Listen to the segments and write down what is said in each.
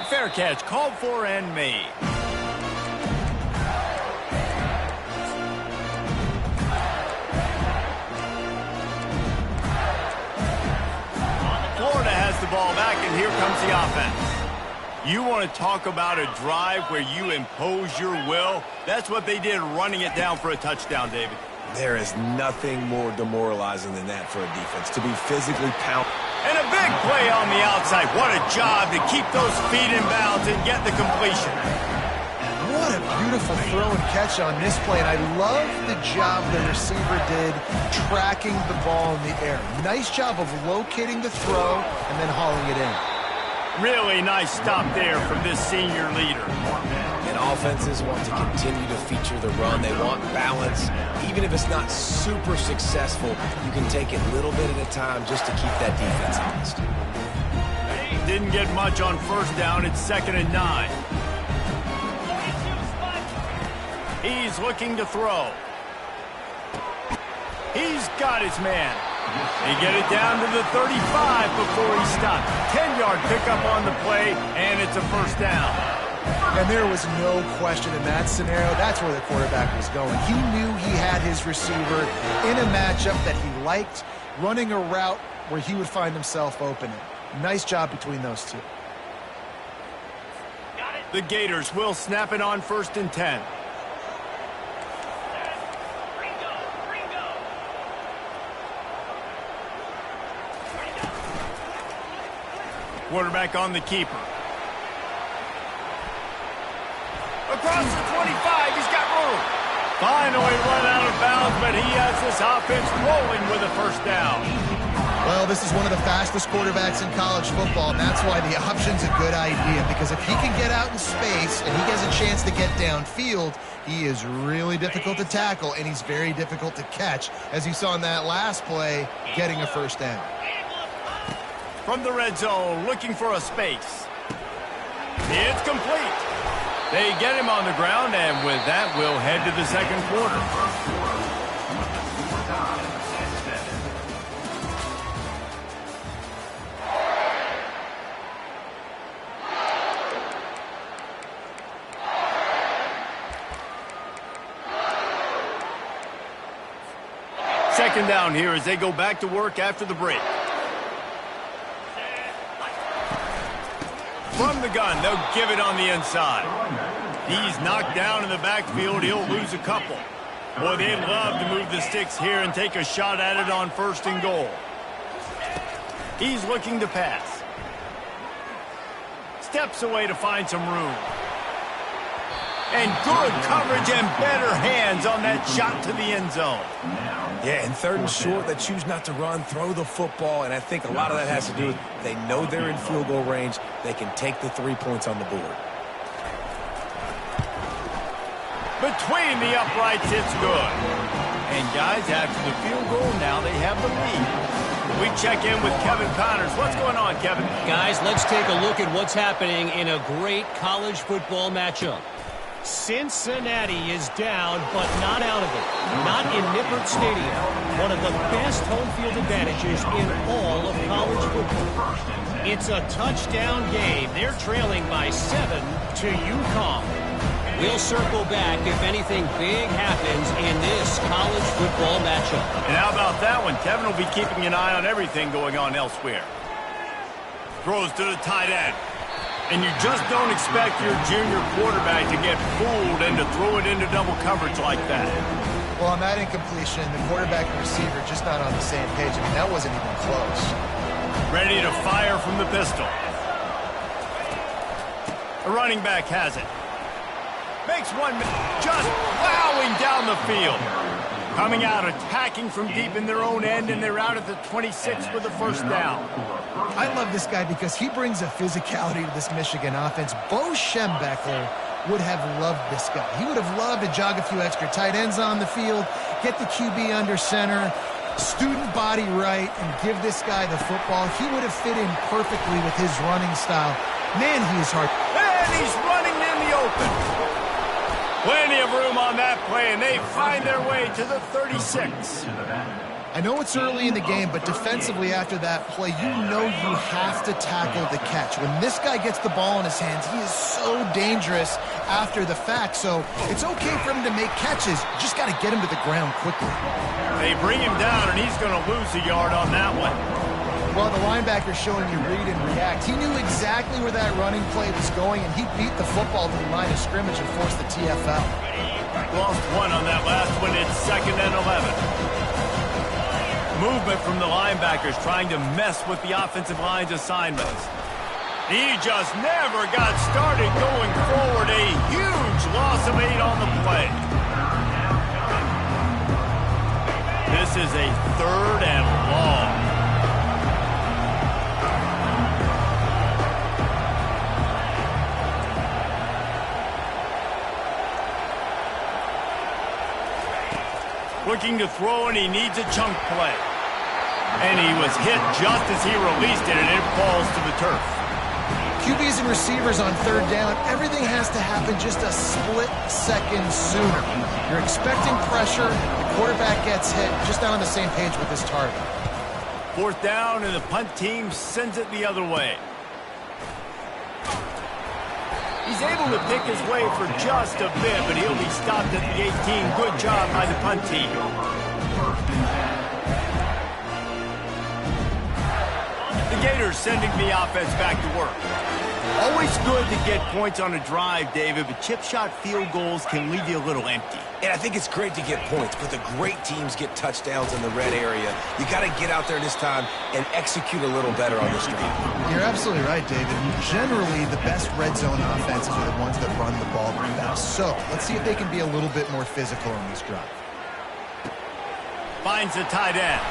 Fair catch, called for and made. Florida has the ball back, and here comes the offense. You want to talk about a drive where you impose your will? That's what they did, running it down for a touchdown, David. There is nothing more demoralizing than that for a defense, to be physically pounded. And a big play on the outside. What a job to keep those feet in bounds and get the completion. What a beautiful throw and catch on this play, and I love the job the receiver did tracking the ball in the air. Nice job of locating the throw and then hauling it in. Really nice stop there from this senior leader. And offenses want to continue to feature the run. They want balance. Even if it's not super successful, you can take it little bit at a time just to keep that defense honest. Didn't get much on first down. It's 2nd and 9. He's looking to throw. He's got his man. They get it down to the 35 before he stopped. 10-yard pickup on the play, and it's a first down. And there was no question in that scenario. That's where the quarterback was going. He knew he had his receiver in a matchup that he liked, running a route where he would find himself open. Nice job between those two. The Gators will snap it on 1st and 10. Quarterback on the keeper. Across the 25, he's got room. Finally run out of bounds, but he has this offense rolling with a first down. Well, this is one of the fastest quarterbacks in college football, and that's why the option's a good idea, because if he can get out in space and he gets a chance to get downfield, he is really difficult to tackle, and he's very difficult to catch, as you saw in that last play, getting a first down. From the red zone, looking for a space. It's complete. They get him on the ground, and with that, we'll head to the second quarter. Second down here as they go back to work after the break. From the gun, they'll give it on the inside. He's knocked down in the backfield. He'll lose a couple. Boy, they'd love to move the sticks here and take a shot at it on 1st and goal. He's looking to pass. Steps away to find some room. And good coverage and better hands on that shot to the end zone. Yeah, and 3rd and short, they choose not to run, throw the football, and I think a lot of that has to do with they know they're in field goal range. They can take the 3 points on the board. Between the uprights, it's good. And guys, after the field goal, now they have the lead. We check in with Kevin Connors. What's going on, Kevin? Guys, let's take a look at what's happening in a great college football matchup. Cincinnati is down, but not out of it. Not in Nippert Stadium. One of the best home field advantages in all of college football. It's a touchdown game. They're trailing by 7 to UConn. We'll circle back if anything big happens in this college football matchup. And how about that one? Kevin will be keeping an eye on everything going on elsewhere. Throws to the tight end. And you just don't expect your junior quarterback to get fooled and to throw it into double coverage like that. Well, on that incompletion, the quarterback and receiver just not on the same page. I mean, that wasn't even close. Ready to fire from the pistol. The running back has it. Makes one, just plowing down the field. Coming out, attacking from deep in their own end, and they're out at the 26 for the first down. I love this guy because he brings a physicality to this Michigan offense. Bo Schembechler would have loved this guy. He would have loved to jog a few extra tight ends on the field, get the QB under center, student body right, and give this guy the football. He would have fit in perfectly with his running style. Man, he is hard. And he's running in the open. Plenty of room on that play, and they find their way to the 36. I know it's early in the game, but defensively after that play, you know you have to tackle the catch. When this guy gets the ball in his hands, he is so dangerous after the fact. So it's okay for him to make catches. You just got to get him to the ground quickly. They bring him down, and he's going to lose a yard on that one. Well, the linebacker's showing you read and react. He knew exactly where that running play was going, and he beat the football to the line of scrimmage and forced the TFL. Lost one on that last one. It's 2nd and 11. Movement from the linebackers trying to mess with the offensive line's assignments. He just never got started going forward. A huge loss of 8 on the play. This is a 3rd and long. Looking to throw, and he needs a chunk play. And he was hit just as he released it, and it falls to the turf. QBs and receivers on 3rd down, everything has to happen just a split second sooner. You're expecting pressure, the quarterback gets hit, just not on the same page with his target. 4th down, and the punt team sends it the other way. He's able to pick his way for just a bit, but he'll be stopped at the 18. Good job by the punt team. The Gators sending the offense back to work. Always good to get points on a drive, David, but chip shot field goals can leave you a little empty. And I think it's great to get points, but the great teams get touchdowns in the red area. You got to get out there this time and execute a little better on this drive. You're absolutely right, David. Generally, the best red zone offenses are the ones that run the ball the best. So let's see if they can be a little bit more physical on this drive. Finds the tight end.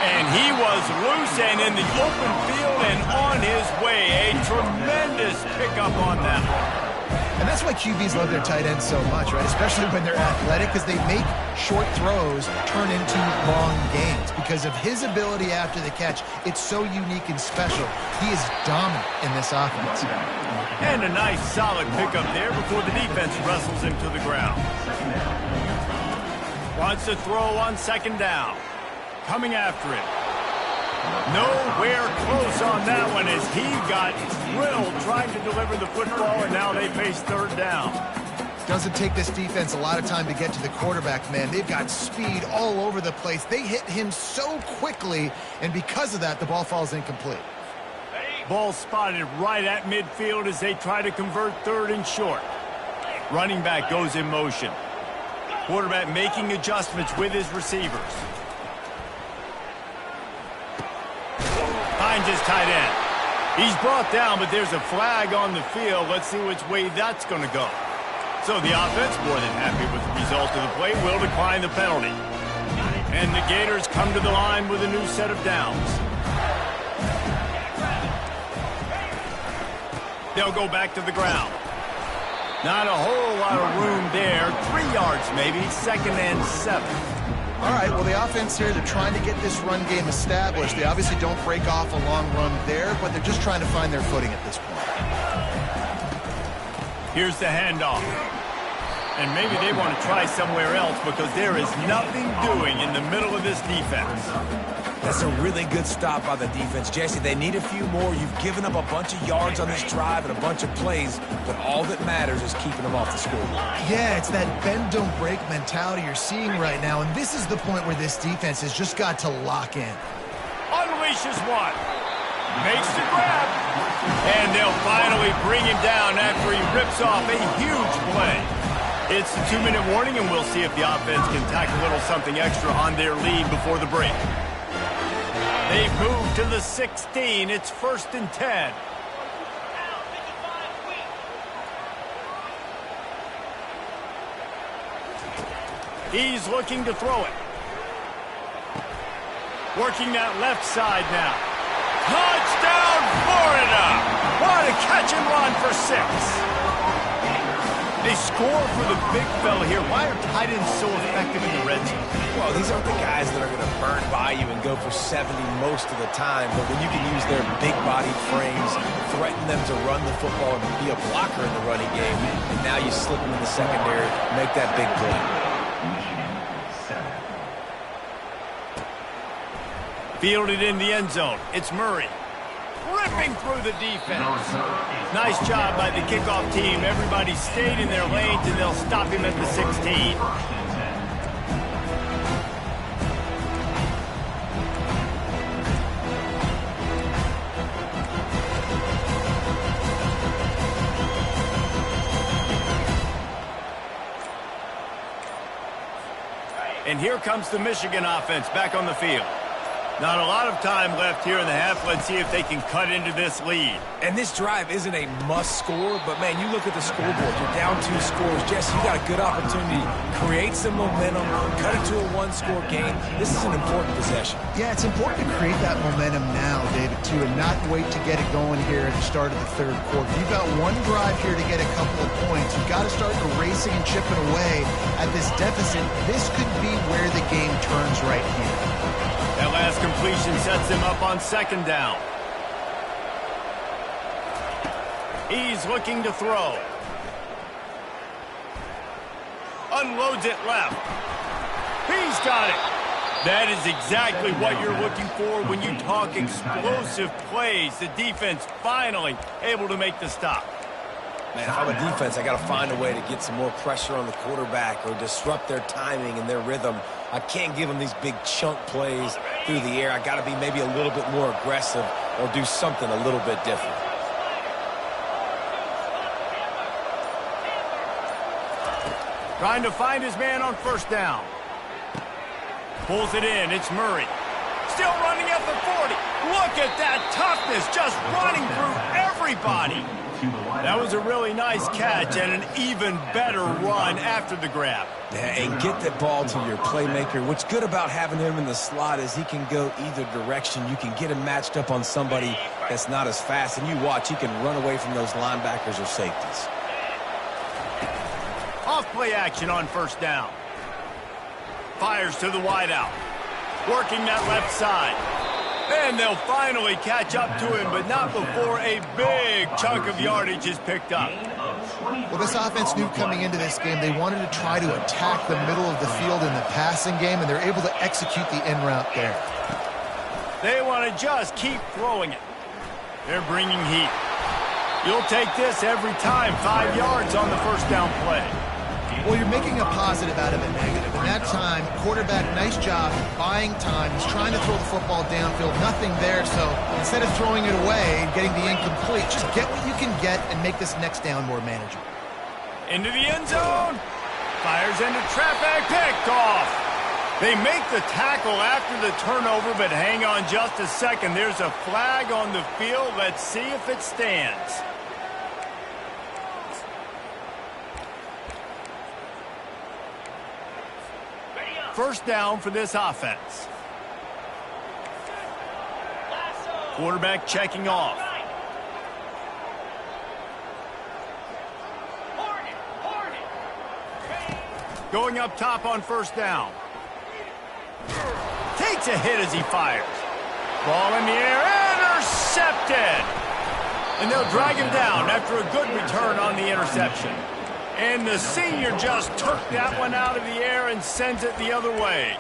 And he was loose and in the open field and on his way. A tremendous pickup on that one. And that's why QBs love their tight ends so much, right? Especially when they're athletic, because they make short throws turn into long gains. Because of his ability after the catch, it's so unique and special. He is dominant in this offense. And a nice solid pickup there before the defense wrestles him to the ground. Wants to throw on 2nd down. Coming after him. Nowhere close on that one as he got drilled trying to deliver the football, and now they face 3rd down. Doesn't take this defense a lot of time to get to the quarterback, man. They've got speed all over the place. They hit him so quickly, and because of that, the ball falls incomplete. Ball spotted right at midfield as they try to convert 3rd and short. Running back goes in motion. Quarterback making adjustments with his receivers. Finds his tight end. He's brought down, but there's a flag on the field. Let's see which way that's going to go. So the offense, more than happy with the result of the play, will decline the penalty. And the Gators come to the line with a new set of downs. They'll go back to the ground. Not a whole lot of room there. 3 yards maybe, 2nd and 7. All right, well, the offense here, they're trying to get this run game established. They obviously don't break off a long run there, but they're just trying to find their footing at this point. Here's the handoff. And maybe they want to try somewhere else because there is nothing doing in the middle of this defense. That's a really good stop by the defense. Jesse, they need a few more. You've given up a bunch of yards on this drive and a bunch of plays, but all that matters is keeping them off the scoreboard. Yeah, it's that bend, don't break mentality you're seeing right now, and this is the point where this defense has just got to lock in. Unleashes one. Makes the grab. And they'll finally bring him down after he rips off a huge play. It's the 2-minute warning, and we'll see if the offense can tack a little something extra on their lead before the break. They've moved to the 16. It's 1st and 10. He's looking to throw it. Working that left side now. Touchdown, Florida! What a catch and run for 6. They score for the big fella here. Why are tight ends so effective in the red zone? Well, these aren't the guys that are going to burn by you and go for 70 most of the time, but when you can use their big-bodied frames, threaten them to run the football and be a blocker in the running game, and now you slip them in the secondary, make that big play. Fielded in the end zone. It's Murray. Ripping through the defense. Nice job by the kickoff team. Everybody stayed in their lanes, and they'll stop him at the 16. And here comes the Michigan offense back on the field. Not a lot of time left here in the half. Let's see if they can cut into this lead. And this drive isn't a must score, but, man, you look at the scoreboard. You're down 2 scores. Jesse, you got a good opportunity. Create some momentum. Cut it to a 1-score game. This is an important possession. Yeah, it's important to create that momentum now, David, too, and not wait to get it going here at the start of the third quarter. You've got one drive here to get a couple of points. You've got to start erasing and chipping away at this deficit. This could be where the game turns right here. That last completion sets him up on 2nd down. He's looking to throw. Unloads it left. He's got it. That is exactly what you're looking for when you talk explosive plays. The defense finally able to make the stop. Man, if I'm a defense, I got to find a way to get some more pressure on the quarterback or disrupt their timing and their rhythm. I can't give them these big chunk plays through the air. I got to be maybe a little bit more aggressive or do something a little bit different. Trying to find his man on 1st down. Pulls it in. It's Murray. Still running at the 40. Look at that toughness, just running through everybody. That was a really nice catch and an even better run after the grab. Yeah, and get that ball to your playmaker. What's good about having him in the slot is he can go either direction. You can get him matched up on somebody that's not as fast, and you watch, he can run away from those linebackers or safeties. Off-play action on 1st down. Fires to the wideout. Working that left side. And they'll finally catch up to him, but not before a big chunk of yardage is picked up. Well, this offense knew coming into this game they wanted to try to attack the middle of the field in the passing game, and they're able to execute the in route there. They want to just keep throwing it. They're bringing heat. You'll take this every time. 5 yards on the 1st down play. Well, you're making a positive out of a negative. And that time, quarterback, nice job buying time. He's trying to throw the football downfield. Nothing there, so instead of throwing it away and getting the incomplete, just get what you can get and make this next down more manageable. Into the end zone. Fires into traffic. Picked off. They make the tackle after the turnover, but hang on just a second. There's a flag on the field. Let's see if it stands. First down for this offense. Quarterback checking off. Going up top on 1st down. Takes a hit as he fires. Ball in the air, intercepted. And they'll drag him down after a good return on the interception. And the senior just took that one out of the air and sends it the other way.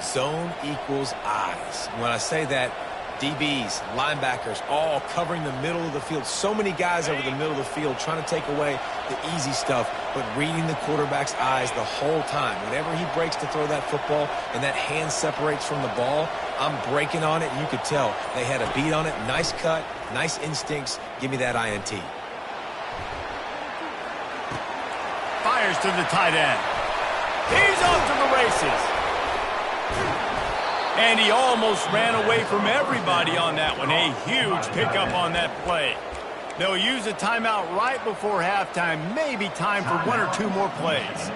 Zone equals eyes. When I say that, DBs, linebackers, all covering the middle of the field. So many guys over the middle of the field trying to take away the easy stuff, but reading the quarterback's eyes the whole time. Whenever he breaks to throw that football and that hand separates from the ball, I'm breaking on it, and you could tell they had a beat on it. Nice cut, nice instincts. Give me that INT. Fires to the tight end. He's off to the races. And he almost ran away from everybody on that one. A huge pickup on that play. They'll use a timeout right before halftime. Maybe time for 1 or 2 more plays.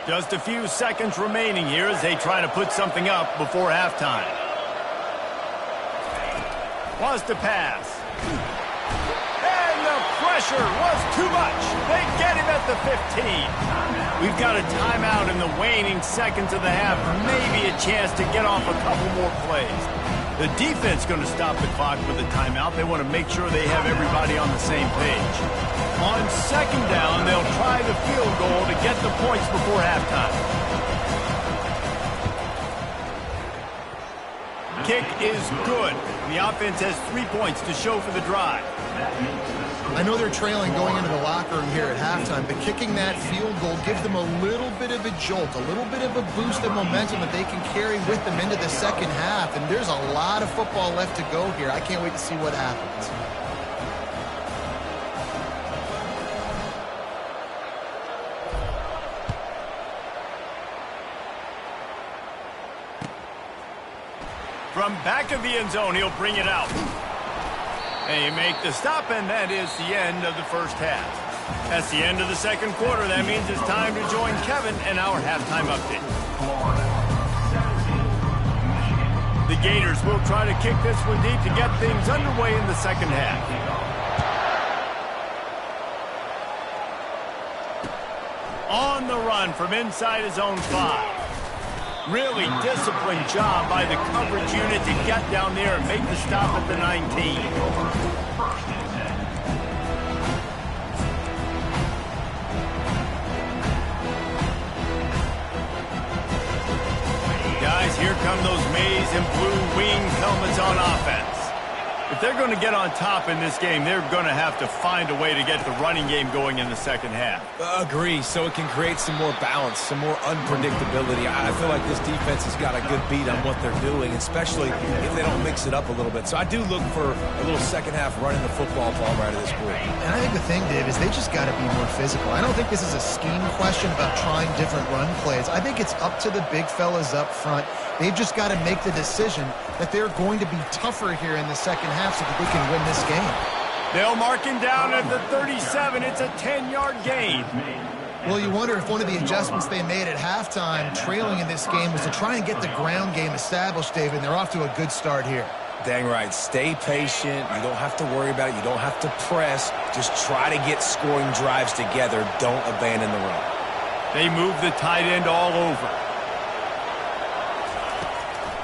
Just a few seconds remaining here as they try to put something up before halftime. Wants to pass. And the pressure was too much. They get him at the 15. We've got a timeout in the waning seconds of the half. Maybe a chance to get off a couple more plays. The defense going to stop the clock with a timeout. They want to make sure they have everybody on the same page. On 2nd down, they'll try the field goal to get the points before halftime. kick is good. The offense has 3 points to show for the drive. I know they're trailing going into the locker room here at halftime, but kicking that field goal gives them a little bit of a jolt, a little bit of a boost of momentum that they can carry with them into the second half. And there's a lot of football left to go here. I can't wait to see what happens. From back of the end zone, he'll bring it out. And you make the stop, and that is the end of the first half. That's the end of the second quarter. That means it's time to join Kevin and our halftime update. The Gators will try to kick this one deep to get things underway in the second half. On the run from inside his own 5. Really disciplined job by the coverage unit to get down there and make the stop at the 19. Guys, here come those maize and blue wing helmets on offense. If they're going to get on top in this game, they're going to have to find a way to get the running game going in the second half. Agree, so it can create some more balance, some more unpredictability. I feel like this defense has got a good beat on what they're doing, especially if they don't mix it up a little bit. So I do look for a little second half running the football ball right of this group. And I think the thing, Dave, is they just got to be more physical. I don't think this is a scheme question about trying different run plays. I think it's up to the big fellas up front. They've just got to make the decision that they're going to be tougher here in the second half so that they can win this game. They'll mark him down at the 37. It's a 10-yard gain. Well, you wonder if one of the adjustments they made at halftime, trailing in this game, was to try and get the ground game established, David, and they're off to a good start here. Dang right. Stay patient. You don't have to worry about it. You don't have to press. Just try to get scoring drives together. Don't abandon the run. They move the tight end all over.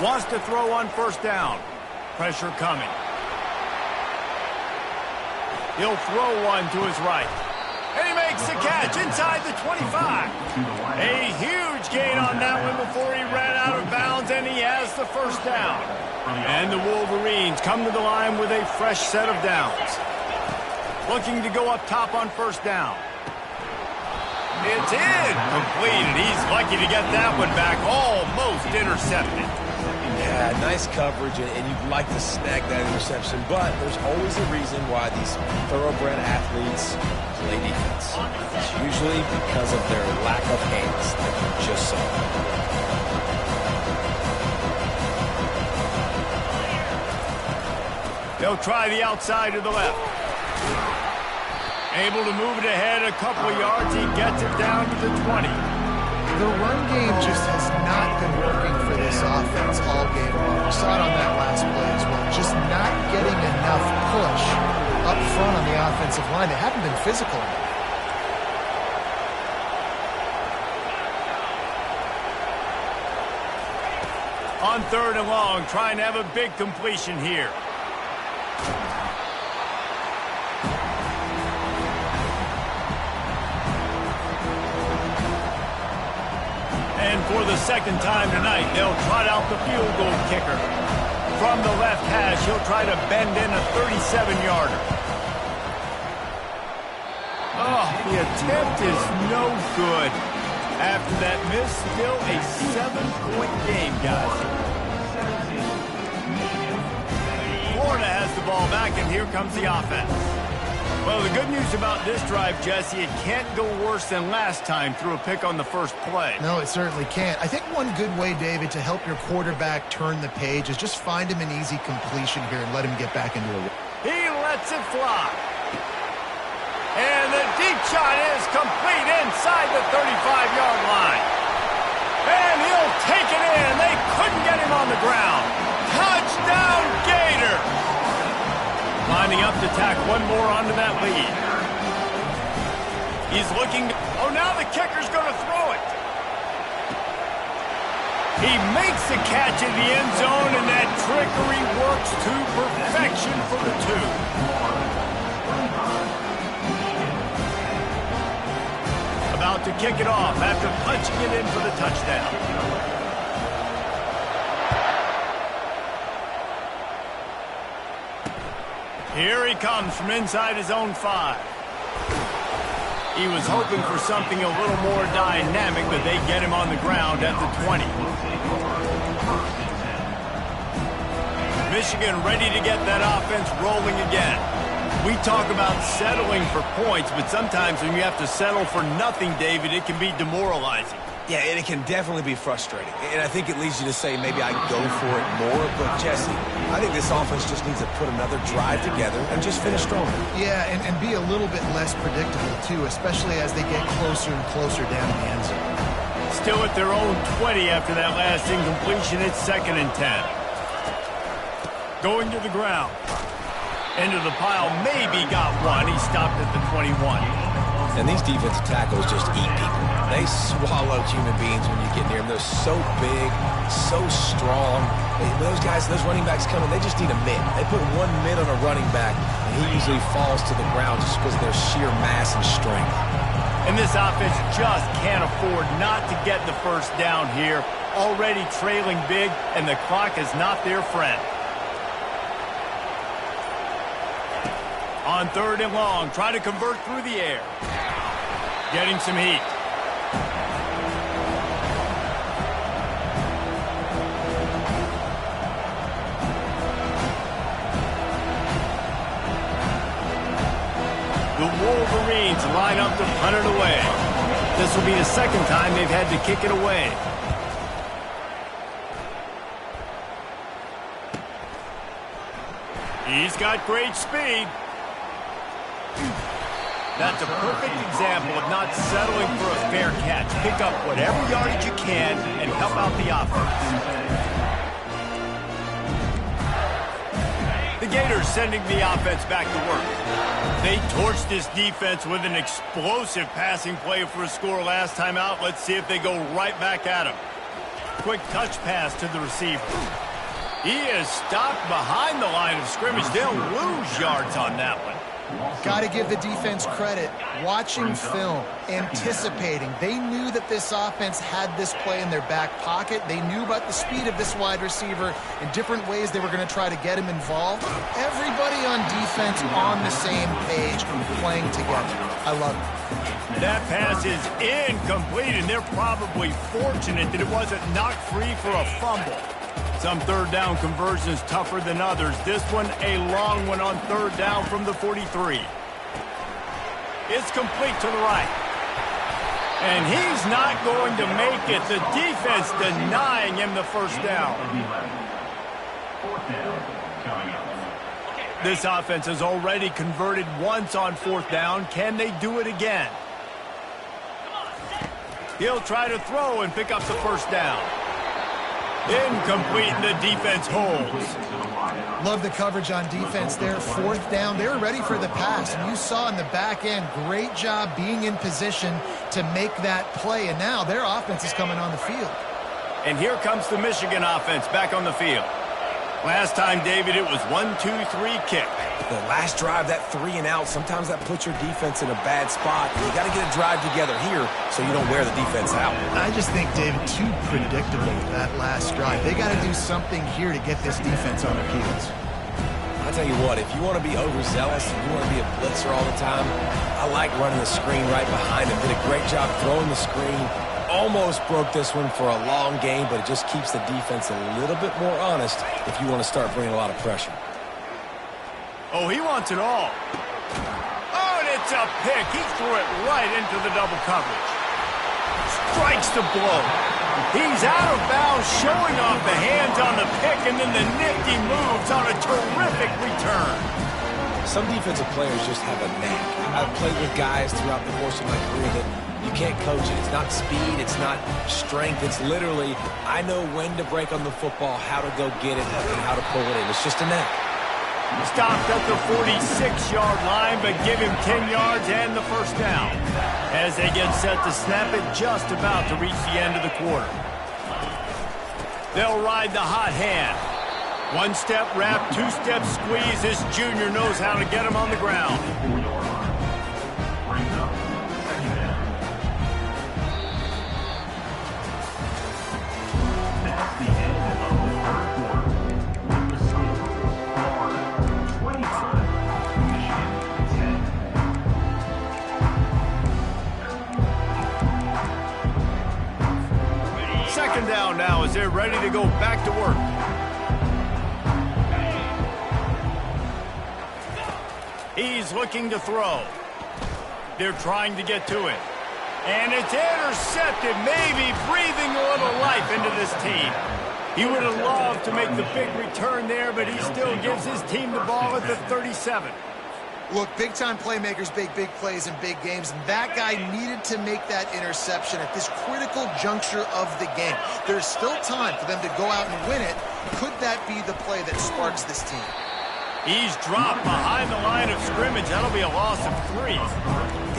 Wants to throw on first down. Pressure coming. He'll throw one to his right. And he makes the catch inside the 25. A huge gain on that one before he ran out of bounds, and he has the first down. And the Wolverines come to the line with a fresh set of downs. Looking to go up top on first down. It's in. Completed. He's lucky to get that one back. Almost intercepted. Yeah, nice coverage, and you'd like to snag that interception, but there's always a reason why these thoroughbred athletes play defense. It's usually because of their lack of hands, like you just saw. They'll try the outside to the left. Able to move it ahead a couple of yards. He gets it down to the 20. The run game just has not been working for this offense all game long. We saw it on that last play as well. Just not getting enough push up front on the offensive line. They haven't been physical enough. On third and long, trying to have a big completion here. And for the second time tonight, they'll trot out the field goal kicker. From the left hash, he'll try to bend in a 37-yarder. Oh, the attempt is no good. After that miss, still a 7-point game, guys. Florida has the ball back, and here comes the offense. Well, the good news about this drive, Jesse, it can't go worse than last time through a pick on the first play. No, it certainly can't. I think one good way, David, to help your quarterback turn the page is just find him an easy completion here and let him get back into it. He lets it fly. And the deep shot is complete inside the 35-yard line. And he'll take it in. They couldn't get him on the ground. Touchdown, Gators! Lining up to tack one more onto that lead. He's looking. Oh, now the kicker's going to throw it. He makes the catch in the end zone, and that trickery works to perfection for the 2. About to kick it off after punching it in for the touchdown. Here he comes from inside his own 5. He was hoping for something a little more dynamic, but they get him on the ground at the 20. Michigan ready to get that offense rolling again. We talk about settling for points, but sometimes when you have to settle for nothing, David, it can be demoralizing. Yeah, and it can definitely be frustrating. And I think it leads you to say maybe I go for it more. But, Jesse, I think this offense just needs to put another drive together and just finish stronger. Yeah, and be a little bit less predictable, too, especially as they get closer and closer down in the end zone. Still at their own 20 after that last incompletion. It's 2nd and 10. Going to the ground. Into the pile. Maybe got one. He stopped at the 21. And these defensive tackles just eat people. They swallow human beings when you get near them. They're so big, so strong. Those guys, those running backs coming, they just need a mid. They put one mid on a running back, and he usually falls to the ground just because of their sheer mass and strength. And this offense just can't afford not to get the first down here. Already trailing big, and the clock is not their friend. On 3rd and long, try to convert through the air. Getting some heat. The Wolverines line up to punt it away. This will be the 2nd time they've had to kick it away. He's got great speed. That's a perfect example of not settling for a fair catch. Pick up whatever yardage you can and help out the offense. The Gators sending the offense back to work. They torched this defense with an explosive passing play for a score last time out. Let's see if they go right back at him. Quick touch pass to the receiver. He is stopped behind the line of scrimmage. They'll lose yards on that one. Got to give the defense credit. Watching film, anticipating. They knew that this offense had this play in their back pocket. They knew about the speed of this wide receiver and different ways they were going to try to get him involved. Everybody on defense on the same page, playing together. I love it. That pass is incomplete, and they're probably fortunate that it wasn't knocked free for a fumble. Some 3rd down conversions tougher than others. This one, a long one on 3rd down from the 43. It's complete to the right. And he's not going to make it. The defense denying him the first down. This offense has already converted once on 4th down. Can they do it again? He'll try to throw and pick up the first down. Incomplete, and the defense holds. Love the coverage on defense there. 4th down, they were ready for the pass. And you saw in the back end, great job being in position to make that play. And now their offense is coming on the field. And here comes the Michigan offense back on the field. Last time, David, it was 1-2-3 kick. The last drive, that 3 and out, sometimes that puts your defense in a bad spot. And you got to get a drive together here so you don't wear the defense out. I just think, David, too predictable that last drive. They got to do something here to get this defense on their heels. I'll tell you what, if you want to be overzealous and you want to be a blitzer all the time, I like running the screen right behind him. Did a great job throwing the screen. Almost broke this one for a long game, but it just keeps the defense a little bit more honest if you want to start bringing a lot of pressure. Oh, he wants it all. Oh, and it's a pick. He threw it right into the double coverage. Strikes the blow. He's out of bounds, showing off the hands on the pick, and then the nifty moves on a terrific return. Some defensive players just have a knack. I've played with guys throughout the course of my career that you can't coach it. It's not speed. It's not strength. It's literally, I know when to break on the football, how to go get it, and how to pull it in. It's just a knack. Stopped at the 46-yard line, but give him 10 yards and the first down. As they get set to snap it, just about to reach the end of the quarter. They'll ride the hot hand. 1-step wrap, 2-step squeeze. This junior knows how to get him on the ground. ready to go back to work. He's looking to throw. They're trying to get to it. And it's intercepted, maybe breathing a little life into this team. He would have loved to make the big return there, but he still gives his team the ball at the 37. Look, big-time playmakers make big plays in big games, and that guy needed to make that interception at this critical juncture of the game. There's still time for them to go out and win it. Could that be the play that sparks this team? He's dropped behind the line of scrimmage. That'll be a loss of 3.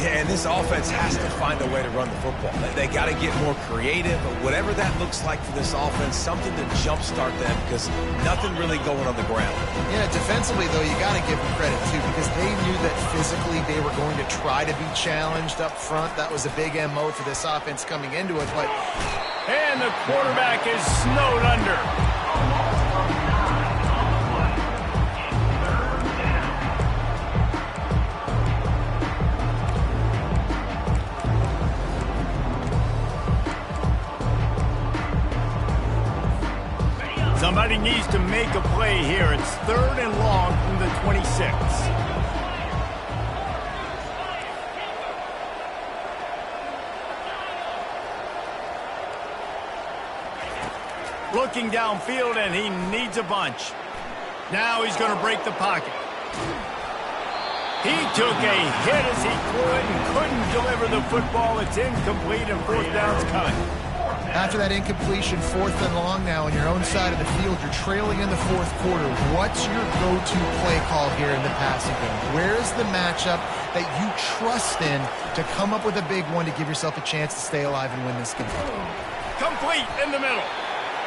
Yeah, and this offense has to find a way to run the football. They got to get more creative, but whatever that looks like for this offense, something to jumpstart them because nothing really going on the ground. Yeah, defensively, though, you got to give them credit, too, because they knew that physically they were going to try to be challenged up front. That was a big MO for this offense coming into it, but... And the quarterback is snowed under. Somebody needs to make a play here. It's 3rd and long from the 26. Looking downfield, and he needs a bunch. Now he's going to break the pocket. He took a hit as he could and couldn't deliver the football. It's incomplete, and 4th down's coming. After that incompletion, 4th and long now on your own side of the field, you're trailing in the 4th quarter. What's your go-to play call here in the passing game? Where is the matchup that you trust in to come up with a big one to give yourself a chance to stay alive and win this game? Complete in the middle.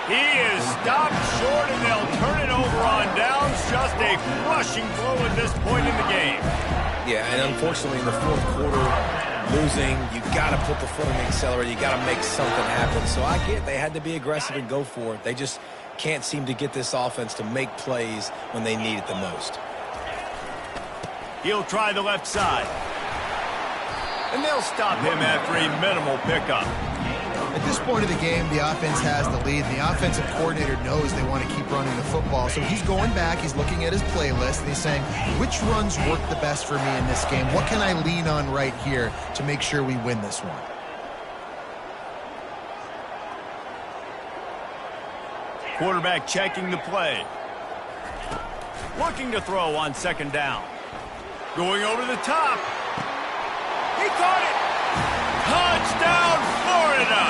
He is stopped short, and they'll turn it over on downs. Just a rushing blow at this point in the game. Yeah, and unfortunately in the 4th quarter, losing, you got to put the foot on the accelerator. You got to make something happen. So I get they had to be aggressive and go for it. They just can't seem to get this offense to make plays when they need it the most. He'll try the left side. And they'll stop him after a minimal pickup. At this point of the game, the offense has the lead. The offensive coordinator knows they want to keep running the football. So he's going back, he's looking at his playlist, and he's saying, which runs work the best for me in this game? What can I lean on right here to make sure we win this one? Quarterback checking the play. Looking to throw on 2nd down. Going over the top. He caught it. Touchdown, Florida!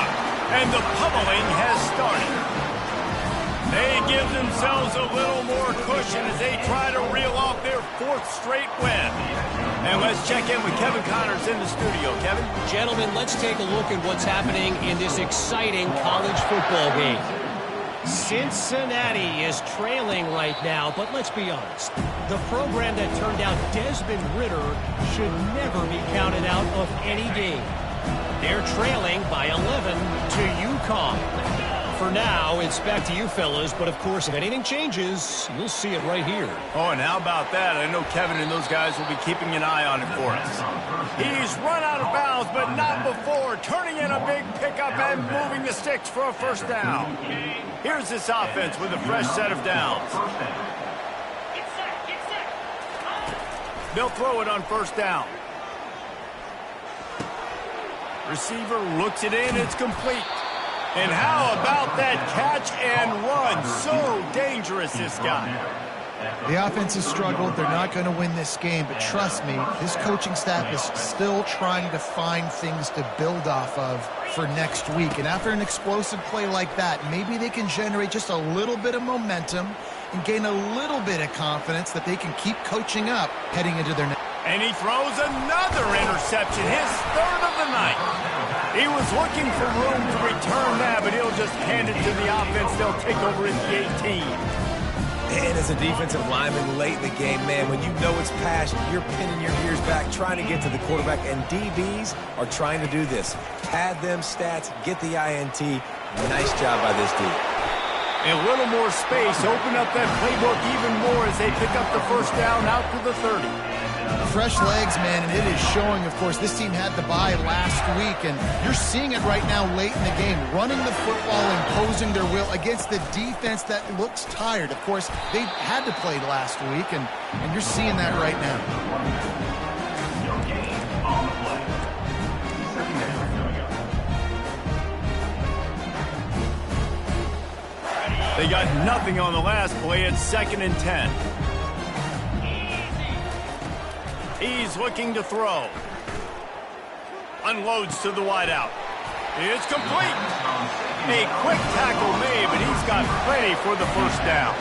And the pummeling has started. They give themselves a little more cushion as they try to reel off their 4th straight win. And let's check in with Kevin Connors in the studio. Kevin? Gentlemen, let's take a look at what's happening in this exciting college football game. Cincinnati is trailing right now, but let's be honest. The program that turned out Desmond Ridder should never be counted out of any game. They're trailing by 11 to UConn. For now, it's back to you fellas, but of course, if anything changes, you'll see it right here. Oh, and how about that? I know Kevin and those guys will be keeping an eye on it for us. He's run out of bounds, but not before, turning in a big pickup and moving the sticks for a 1st down. Here's this offense with a fresh set of downs. They'll throw it on 1st down. Receiver looks it in, it's complete. And how about that catch and run? So dangerous, this guy. The offense has struggled. They're not going to win this game, but trust me, this coaching staff is still trying to find things to build off of for next week. And after an explosive play like that, maybe they can generate just a little bit of momentum and gain a little bit of confidence that they can keep coaching up heading into their next. And he throws another interception, his 3rd of the night. He was looking for room to return that, but he'll just hand it to the offense. They'll take over at the 18. And as a defensive lineman late in the game, man, when you know it's past, you're pinning your ears back, trying to get to the quarterback, and DBs are trying to do this. Pad them stats, get the INT. Nice job by this dude. A little more space, open up that playbook even more as they pick up the first down out to the 30. Fresh legs, man, and it is showing. Of course, this team had the bye last week, and you're seeing it right now late in the game, running the football, imposing their will against the defense that looks tired. Of course, they had to play last week, and you're seeing that right now. They got nothing on the last play. It's 2nd and 10. He's looking to throw. Unloads to the wideout. It's complete. A quick tackle made, but he's got plenty for the first down.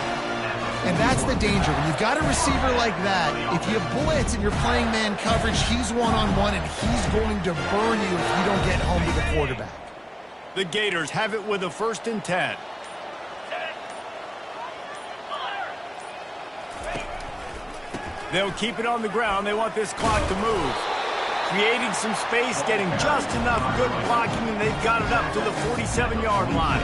And that's the danger. When you've got a receiver like that, if you blitz and you're playing man coverage, he's one-on-one, and he's going to burn you if you don't get home to the quarterback. The Gators have it with a 1st and 10. They'll keep it on the ground. They want this clock to move. Creating some space, getting just enough good blocking, and they've got it up to the 47-yard line.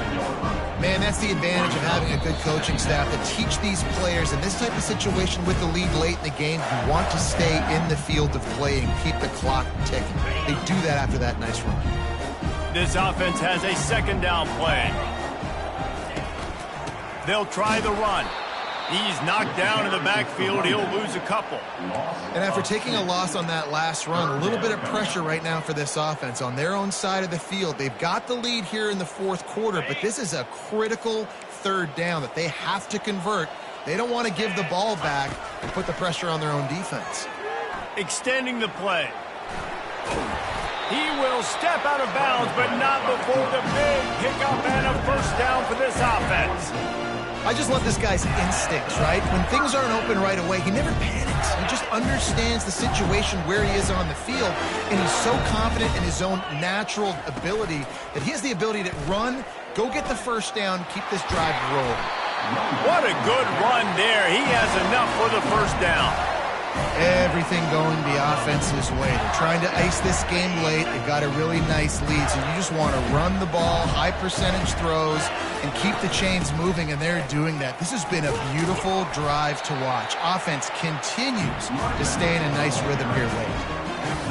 Man, that's the advantage of having a good coaching staff to teach these players in this type of situation with the lead late in the game. You want to stay in the field of play and keep the clock ticking. They do that after that nice run. This offense has a 2nd down play. They'll try the run. He's knocked down in the backfield. He'll lose a couple. And after taking a loss on that last run, a little bit of pressure right now for this offense on their own side of the field. They've got the lead here in the 4th quarter, but this is a critical 3rd down that they have to convert. They don't want to give the ball back and put the pressure on their own defense. Extending the play. He will step out of bounds, but not before the big pickup and a first down for this offense. I just love this guy's instincts, right? When things aren't open right away, he never panics. He just understands the situation where he is on the field, and he's so confident in his own natural ability that he has the ability to run, go get the first down, keep this drive rolling. What a good run there. He has enough for the first down. Everything going the offense's way. They're trying to ice this game late. They've got a really nice lead, so you just want to run the ball, high percentage throws, and keep the chains moving, and they're doing that. This has been a beautiful drive to watch. Offense continues to stay in a nice rhythm here late.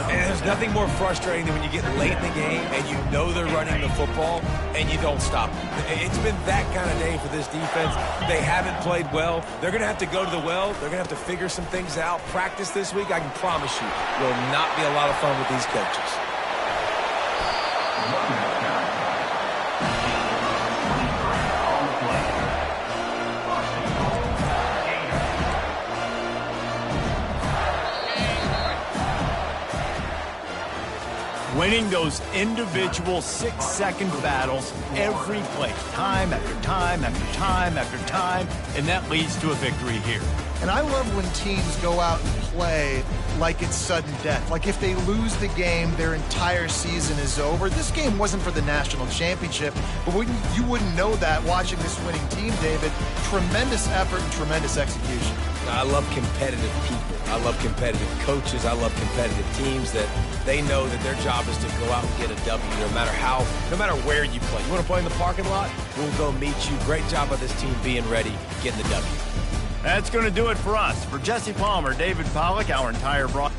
And there's nothing more frustrating than when you get late in the game and you know they're running the football and you don't stop them. It's been that kind of day for this defense. They haven't played well. They're going to have to go to the well. They're going to have to figure some things out. Practice this week, I can promise you, will not be a lot of fun with these coaches. Winning those individual 6-second battles every play, time after time after time after time, and that leads to a victory here. And I love when teams go out and play like it's sudden death. Like if they lose the game, their entire season is over. This game wasn't for the national championship, but you wouldn't know that watching this winning team, David. Tremendous effort and tremendous execution. I love competitive people. I love competitive coaches. I love competitive teams that they know that their job is to go out and get a W no matter where you play. You want to play in the parking lot? We'll go meet you. Great job of this team being ready, getting the W. That's going to do it for us. For Jesse Palmer, David Pollack, our entire broadcast.